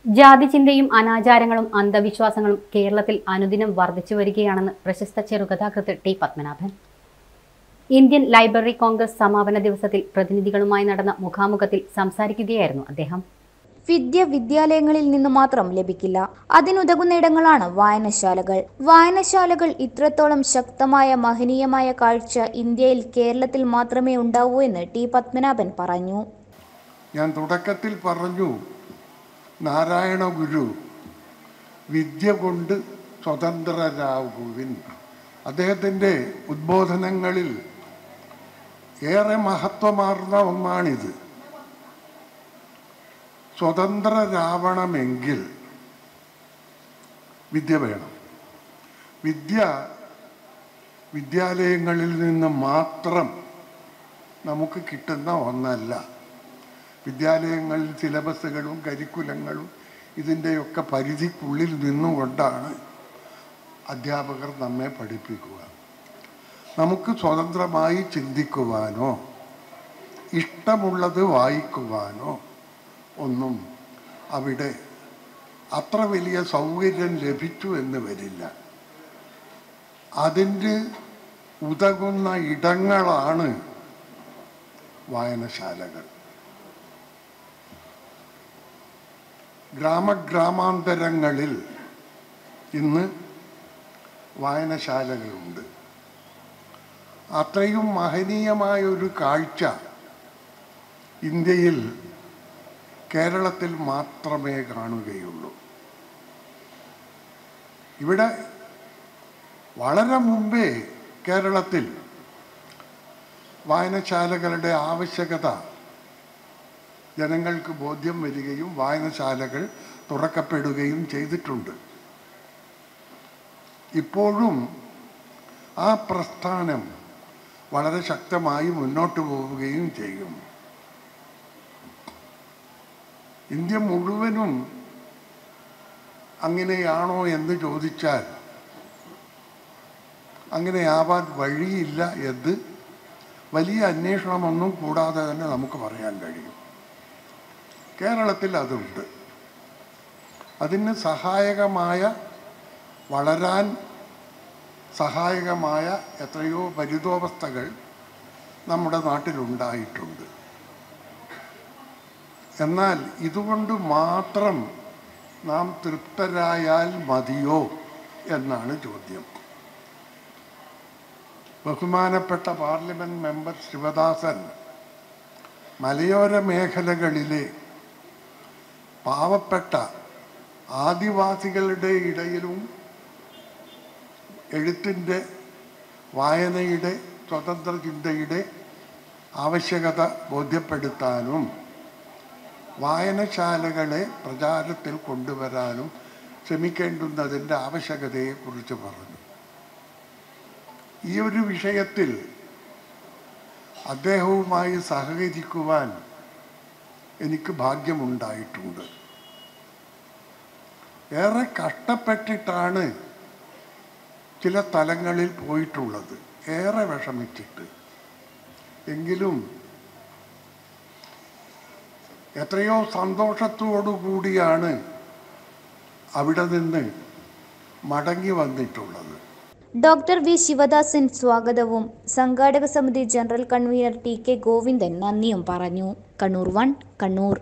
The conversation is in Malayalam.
ജാതിചിന്തയും അനാചാരങ്ങളും അന്ധവിശ്വാസങ്ങളും കേരളത്തിൽ അനുദിനം വർദ്ധിച്ചു വരികയാണെന്ന് പ്രശസ്ത ചെറുകഥാകൃത്ത് T Padmanabhan. Indian library congress സമാപന ദിവസത്തിൽ പ്രതിനിധികളുമായി നടന്ന മുഖാമുഖത്തിൽ സംസാരിക്കുകയായിരുന്നു അദ്ദേഹം. വിദ്യ വിദ്യാലയങ്ങളിൽ നിന്ന് മാത്രം ലഭിക്കില്ല. അതിനുതകുന്നിടങ്ങളാണ് വായനശാലകൾ. വായനശാലകൾ ഇത്രത്തോളം ശക്തമായ മഹനീയമായ കാഴ്ച ഇന്ത്യയിൽ കേരളത്തിൽ മാത്രമേ ഉണ്ടാവൂ എന്ന് ടി പത്മനാഭൻ പറഞ്ഞു. ഞാൻ തുടക്കത്തിൽ പറഞ്ഞു, നാരായണ ഗുരു വിദ്യ കൊണ്ട് സ്വതന്ത്രരാകുവിൻ. അദ്ദേഹത്തിൻ്റെ ഉദ്ബോധനങ്ങളിൽ ഏറെ മഹത്വമാർന്ന ഒന്നാണിത്. സ്വതന്ത്രരാവണമെങ്കിൽ വിദ്യ വേണം. വിദ്യ വിദ്യാലയങ്ങളിൽ നിന്ന് മാത്രം നമുക്ക് കിട്ടുന്ന ഒന്നല്ല. വിദ്യാലയങ്ങളിൽ സിലബസുകളും കരിക്കുലങ്ങളും ഇതിൻ്റെയൊക്കെ പരിധിക്കുള്ളിൽ നിന്നുകൊണ്ടാണ് അധ്യാപകർ നമ്മെ പഠിപ്പിക്കുക. നമുക്ക് സ്വതന്ത്രമായി ചിന്തിക്കുവാനോ ഇഷ്ടമുള്ളത് വായിക്കുവാനോ ഒന്നും അവിടെ അത്ര വലിയ സൗകര്യം ലഭിച്ചു എന്ന് വരില്ല. അതിന് ഉതകുന്ന ഇടങ്ങളാണ് വായനശാലകൾ. ഗ്രാമഗ്രാമാന്തരങ്ങളിൽ ഇന്ന് വായനശാലകളുണ്ട്. അത്രയും മഹനീയമായൊരു കാഴ്ച ഇന്ത്യയിൽ കേരളത്തിൽ മാത്രമേ കാണുകയുള്ളൂ. ഇവിടെ വളരെ മുമ്പേ കേരളത്തിൽ വായനശാലകളുടെ ആവശ്യകത ജനങ്ങൾക്ക് ബോധ്യം വരികയും വായനശാലകൾ തുറക്കപ്പെടുകയും ചെയ്തിട്ടുണ്ട്. ഇപ്പോഴും ആ പ്രസ്ഥാനം വളരെ ശക്തമായി മുന്നോട്ട് പോവുകയും ചെയ്യും. ഇന്ത്യ മുഴുവനും അങ്ങനെയാണോ എന്ന് ചോദിച്ചാൽ അങ്ങനെയാവാൻ വഴിയില്ല എന്ന് വലിയ അന്വേഷണമൊന്നും കൂടാതെ തന്നെ നമുക്ക് പറയാൻ കഴിയും. കേരളത്തിൽ അതുണ്ട്. അതിന് സഹായകമായ, വളരാൻ സഹായകമായ എത്രയോ പരിതോവസ്ഥകൾ നമ്മുടെ നാട്ടിലുണ്ടായിട്ടുണ്ട്. എന്നാൽ ഇതുകൊണ്ട് മാത്രം നാം തൃപ്തരായാൽ മതിയോ എന്നാണ് ചോദ്യം. ബഹുമാനപ്പെട്ട പാർലമെൻറ്റ് മെമ്പർ ശിവദാസൻ മലയോര മേഖലകളിലെ പാവപ്പെട്ട ആദിവാസികളുടെ ഇടയിലും എഴുത്തിൻ്റെ, വായനയുടെ, സ്വതന്ത്ര ചിന്തയുടെ ആവശ്യകത ബോധ്യപ്പെടുത്താനും വായനശാലകളെ പ്രചാരത്തിൽ കൊണ്ടുവരാനും ശ്രമിക്കേണ്ടുന്നതിൻ്റെ ആവശ്യകതയെക്കുറിച്ച് പറഞ്ഞു. ഈ ഒരു വിഷയത്തിൽ അദ്ദേഹവുമായി സഹകരിക്കുവാൻ എനിക്ക് ഭാഗ്യമുണ്ടായിട്ടുണ്ട്. ഏറെ കഷ്ടപ്പെട്ടിട്ടാണ് ചില സ്ഥലങ്ങളിൽ പോയിട്ടുള്ളത്, ഏറെ വിഷമിച്ചിട്ട്. എങ്കിലും എത്രയോ സന്തോഷത്തോടു കൂടിയാണ് അവിടെ നിന്ന് മടങ്ങി വന്നിട്ടുള്ളത്. ഡോക്ടർ വി ശിവദാസൻ സ്വാഗതവും സംഘാടക സമിതി general convener T K Govindan നന്ദിയും പറഞ്ഞു. കണ്ണൂർ 1 കണ്ണൂർ.